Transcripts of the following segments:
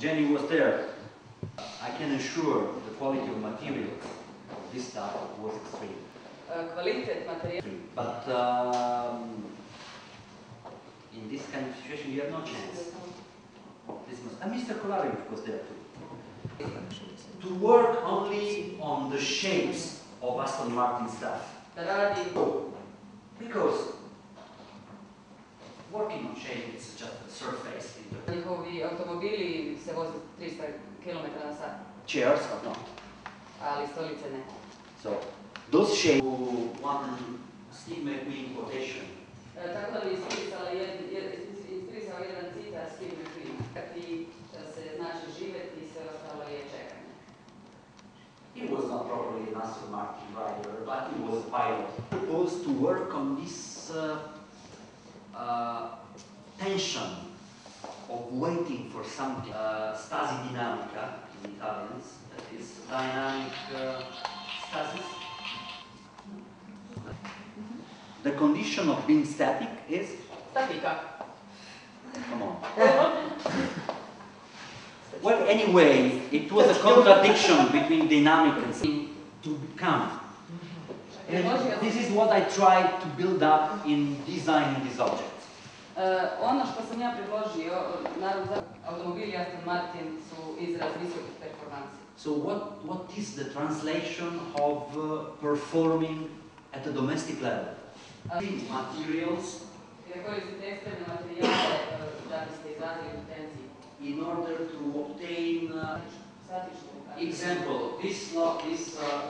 Jenny was there. I can assure the quality of materials of this stuff was extreme. Kvalitet materijala. But in this kind of situation, you have no chance. And Mr. Kolarevic was there too. To work only on the shapes of Aston Martin stuff. Because working on shape is just a surface. Njihovi automobili se voze 300 km/h. Chairs are not. Ali stolice ne. So, those shapes, one Steve McQueen quotation. Tako da bi ispisao jedan citat Steve McQueen. Kati se znači živjeti i sve ostalo je čekanje. He was not probably an Aston Martin rider, but he was a pilot. He proposed to work on this tension of waiting for something. Stasi dinamica in Italians, that is dynamic stasis. The condition of being static is? Statika. Come on. Well, anyway, it was a contradiction between dynamic and to become. And this is what I tried to build up in designing these objects. Ono što sam ja predložio, naravno za automobili Aston Martin su izraz visokih performansi. So what is the translation of performing at a domestic level? Materials. Koristite ekstremne materijale da biste izrazili potenciju. In order to obtain example, this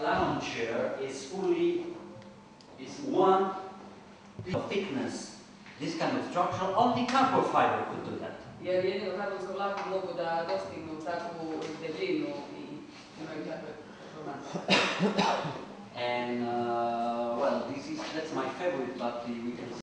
lounge chair is one thickness. This kind of structure, only carbon fiber could do that. Jer jedino karbonsko vlakno mogu da dostignu takvu debljinu i imaju takve performanse. And well, that's my favorite, but we can